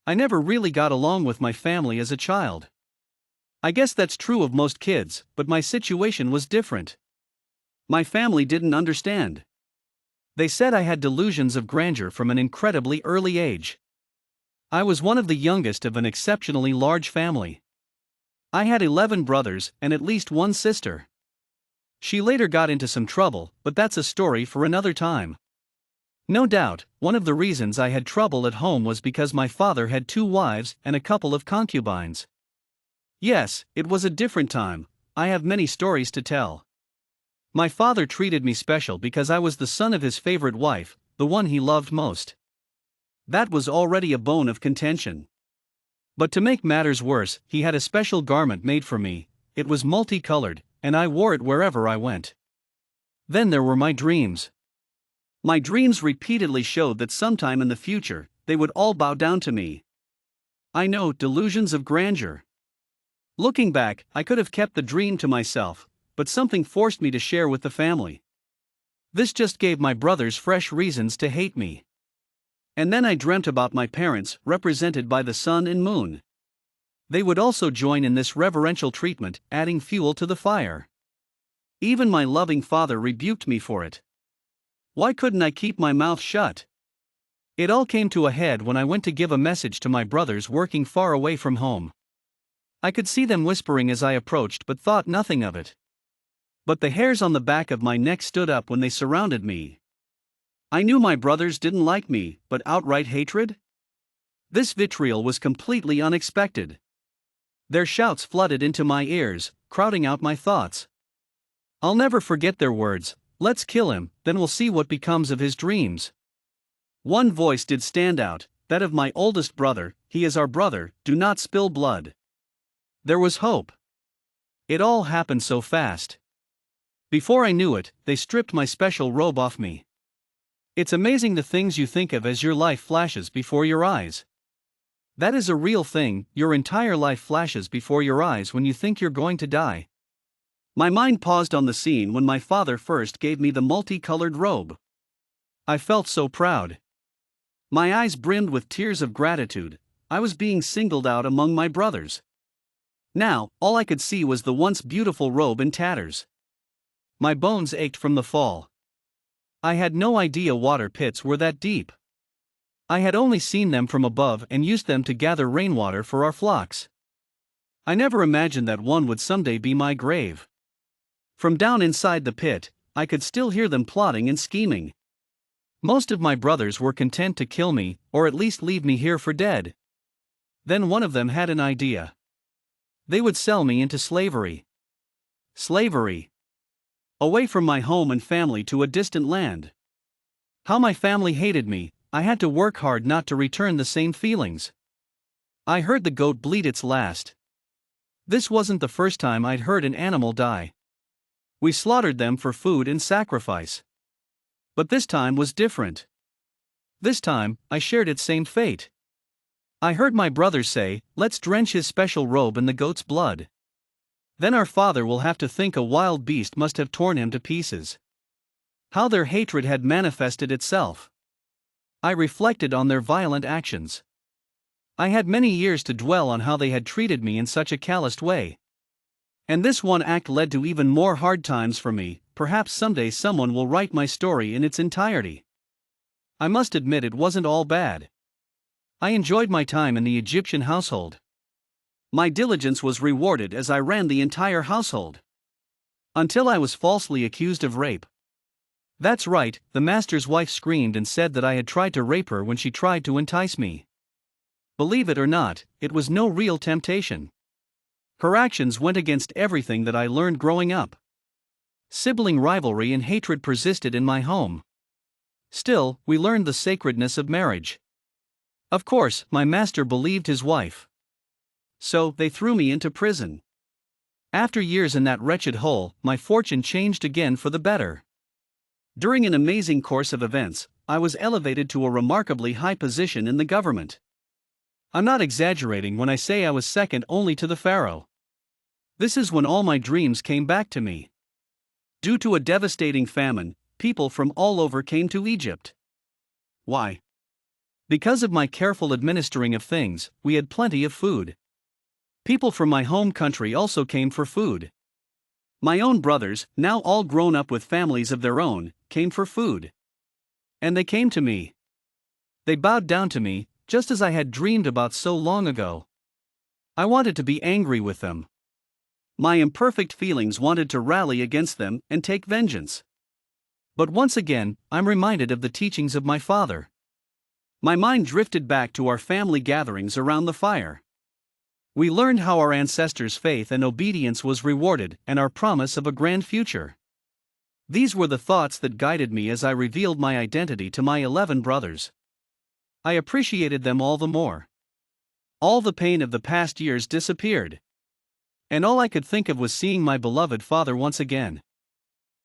I never really got along with my family as a child. I guess that's true of most kids, but my situation was different. My family didn't understand. They said I had delusions of grandeur from an incredibly early age. I was one of the youngest of an exceptionally large family. I had 11 brothers and at least one sister. She later got into some trouble, but that's a story for another time. No doubt, one of the reasons I had trouble at home was because my father had 2 wives and a couple of concubines. Yes, it was a different time. I have many stories to tell. My father treated me special because I was the son of his favorite wife, the one he loved most. That was already a bone of contention. But to make matters worse, he had a special garment made for me. It was multicolored, and I wore it wherever I went. Then there were my dreams. My dreams repeatedly showed that sometime in the future, they would all bow down to me. I know, delusions of grandeur. Looking back, I could have kept the dream to myself, but something forced me to share with the family. This just gave my brothers fresh reasons to hate me. And then I dreamt about my parents, represented by the sun and moon. They would also join in this reverential treatment, adding fuel to the fire. Even my loving father rebuked me for it. Why couldn't I keep my mouth shut? It all came to a head when I went to give a message to my brothers working far away from home. I could see them whispering as I approached but thought nothing of it. But the hairs on the back of my neck stood up when they surrounded me. I knew my brothers didn't like me, but outright hatred? This vitriol was completely unexpected. Their shouts flooded into my ears, crowding out my thoughts. I'll never forget their words, "Let's kill him, then we'll see what becomes of his dreams." One voice did stand out, that of my oldest brother, "He is our brother, do not spill blood." There was hope. It all happened so fast. Before I knew it, they stripped my special robe off me. It's amazing the things you think of as your life flashes before your eyes. That is a real thing, your entire life flashes before your eyes when you think you're going to die. My mind paused on the scene when my father first gave me the multicolored robe. I felt so proud. My eyes brimmed with tears of gratitude. I was being singled out among my brothers. Now, all I could see was the once beautiful robe in tatters. My bones ached from the fall. I had no idea water pits were that deep. I had only seen them from above and used them to gather rainwater for our flocks. I never imagined that one would someday be my grave. From down inside the pit, I could still hear them plotting and scheming. Most of my brothers were content to kill me, or at least leave me here for dead. Then one of them had an idea. They would sell me into slavery. Slavery. Away from my home and family to a distant land. How my family hated me, I had to work hard not to return the same feelings. I heard the goat bleat its last. This wasn't the first time I'd heard an animal die. We slaughtered them for food and sacrifice. But this time was different. This time, I shared its same fate. I heard my brother say, "Let's drench his special robe in the goat's blood. Then our father will have to think a wild beast must have torn him to pieces." How their hatred had manifested itself. I reflected on their violent actions. I had many years to dwell on how they had treated me in such a calloused way. And this one act led to even more hard times for me. Perhaps someday someone will write my story in its entirety. I must admit it wasn't all bad. I enjoyed my time in the Egyptian household. My diligence was rewarded as I ran the entire household. Until I was falsely accused of rape. That's right, the master's wife screamed and said that I had tried to rape her when she tried to entice me. Believe it or not, it was no real temptation. Her actions went against everything that I learned growing up. Sibling rivalry and hatred persisted in my home. Still, we learned the sacredness of marriage. Of course, my master believed his wife. So, they threw me into prison. After years in that wretched hole, my fortune changed again for the better. During an amazing course of events, I was elevated to a remarkably high position in the government. I'm not exaggerating when I say I was second only to the pharaoh. This is when all my dreams came back to me. Due to a devastating famine, people from all over came to Egypt. Why? Because of my careful administering of things, we had plenty of food. People from my home country also came for food. My own brothers, now all grown up with families of their own, came for food. And they came to me. They bowed down to me, just as I had dreamed about so long ago. I wanted to be angry with them. My imperfect feelings wanted to rally against them and take vengeance. But once again, I'm reminded of the teachings of my father. My mind drifted back to our family gatherings around the fire. We learned how our ancestors' faith and obedience was rewarded and our promise of a grand future. These were the thoughts that guided me as I revealed my identity to my 11 brothers. I appreciated them all the more. All the pain of the past years disappeared. And all I could think of was seeing my beloved father once again.